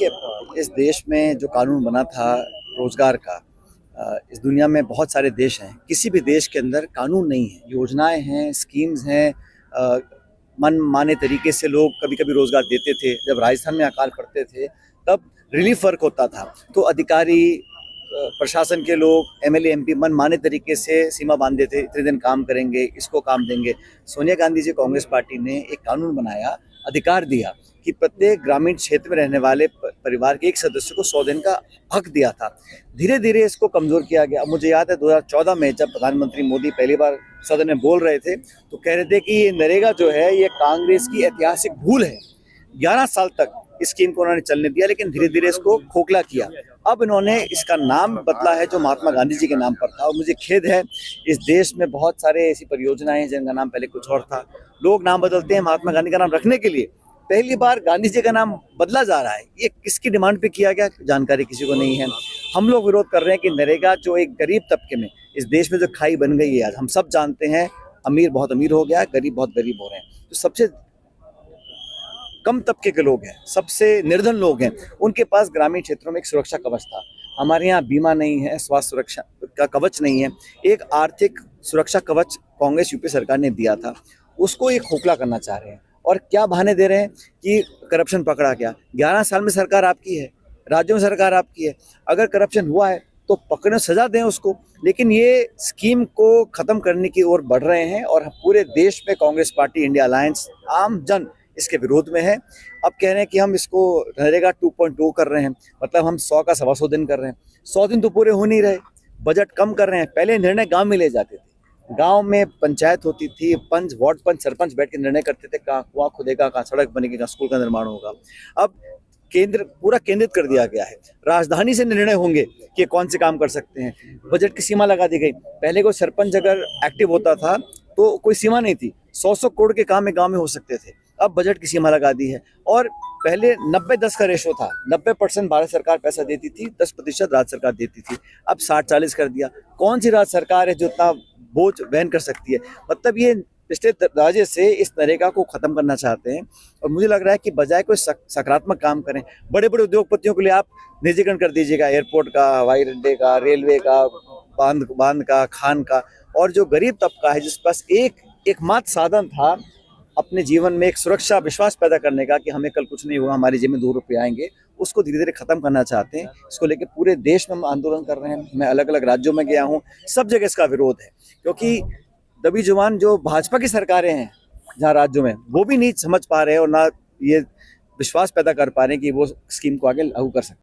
देखिए, इस देश में जो कानून बना था रोजगार का, इस दुनिया में बहुत सारे देश हैं, किसी भी देश के अंदर कानून नहीं है, योजनाएं हैं, स्कीम्स हैं। मन माने तरीके से लोग कभी कभी रोजगार देते थे। जब राजस्थान में अकाल पड़ते थे तब रिलीफ वर्क होता था, तो अधिकारी, प्रशासन के लोग, एमएलए एमपी मन माने तरीके से सीमा बांधते थे, इतने दिन काम करेंगे, इसको काम देंगे। सोनिया गांधी जी कांग्रेस पार्टी ने एक कानून बनाया, अधिकार दिया कि प्रत्येक ग्रामीण क्षेत्र में रहने वाले परिवार के एक सदस्य को 100 दिन का हक दिया था। धीरे धीरे इसको कमजोर किया गया। मुझे याद है 2014 में जब प्रधानमंत्री मोदी पहली बार सदन में बोल रहे थे तो कह रहे थे कि ये नरेगा जो है ये कांग्रेस की ऐतिहासिक भूल है। 11 साल तक इस स्कीम को उन्होंने चलने दिया, लेकिन धीरे धीरे इसको खोखला किया। अब इन्होंने इसका नाम बदला है जो महात्मा गांधी जी के नाम पर था, और मुझे खेद है, इस देश में बहुत सारे ऐसी परियोजनाएं हैं जिनका नाम पहले कुछ और था। लोग नाम बदलते हैं महात्मा गांधी का नाम रखने के लिए, पहली बार गांधी जी का नाम बदला जा रहा है। ये किसकी डिमांड पे किया गया, जानकारी किसी को नहीं है। हम लोग विरोध कर रहे हैं कि नरेगा जो एक गरीब तबके में इस देश में जो खाई बन गई है, आज हम सब जानते हैं, अमीर बहुत अमीर हो गया, गरीब बहुत गरीब हो रहे हैं। तो सबसे कम तबके के लोग हैं, सबसे निर्धन लोग हैं, उनके पास ग्रामीण क्षेत्रों में एक सुरक्षा कवच था। हमारे यहाँ बीमा नहीं है, स्वास्थ्य सुरक्षा का कवच नहीं है। एक आर्थिक सुरक्षा कवच कांग्रेस यूपी सरकार ने दिया था, उसको ये खोखला करना चाह रहे हैं। और क्या बहाने दे रहे हैं कि करप्शन पकड़ा गया। 11 साल में सरकार आपकी है, राज्यों में सरकार आपकी है, अगर करप्शन हुआ है तो पकड़ने सजा दें उसको। लेकिन ये स्कीम को खत्म करने की ओर बढ़ रहे हैं, और पूरे देश में कांग्रेस पार्टी, इंडिया अलायंस, आम जन इसके विरोध में है। अब कह रहे हैं कि हम इसको नरेगा 2.2 कर रहे हैं, मतलब हम 100 का 125 दिन कर रहे हैं। 100 दिन तो पूरे हो नहीं रहे, बजट कम कर रहे हैं। पहले निर्णय गांव में ले जाते थे, गांव में पंचायत होती थी, पंच, वार्ड पंच, सरपंच बैठ के निर्णय करते थे, कहाँ कुआं खुदेगा, कहाँ सड़क बनेगी, कहाँ स्कूल का निर्माण होगा। अब केंद्र पूरा केंद्रित कर दिया गया है, राजधानी से निर्णय होंगे कि कौन से काम कर सकते हैं। बजट की सीमा लगा दी गई। पहले कोई सरपंच अगर एक्टिव होता था तो कोई सीमा नहीं थी, 100 करोड़ के काम गांव में हो सकते थे। अब बजट की सीमा लगा दी है। और पहले 90-10 का रेशो था, 90% भारत सरकार पैसा देती थी, 10% राज्य सरकार देती थी। अब 60-40 कर दिया। कौन सी राज्य सरकार है जो इतना बोझ वहन कर सकती है? मतलब ये पिछले दरवाजे से इस नरेगा को खत्म करना चाहते हैं। और मुझे लग रहा है कि बजाय कोई सकारात्मक काम करें, बड़े बड़े उद्योगपतियों के लिए आप निजीकरण कर दीजिएगा, एयरपोर्ट का, हवाई अड्डे का, रेलवे का, बांध का, खान का। और जो गरीब तबका है, जिसके पास एकमात्र साधन था अपने जीवन में एक सुरक्षा, विश्वास पैदा करने का कि हमें कल कुछ नहीं होगा, हमारी जेब में 2 रुपये आएंगे, उसको धीरे धीरे खत्म करना चाहते हैं। इसको लेकर पूरे देश में हम आंदोलन कर रहे हैं। मैं अलग अलग राज्यों में गया हूँ, सब जगह इसका विरोध है, क्योंकि दबी जुबान जो भाजपा की सरकारें हैं जहाँ राज्यों में, वो भी नहीं समझ पा रहे हैं और ना ये विश्वास पैदा कर पा रहे हैं कि वो स्कीम को आगे लागू कर सकते हैं।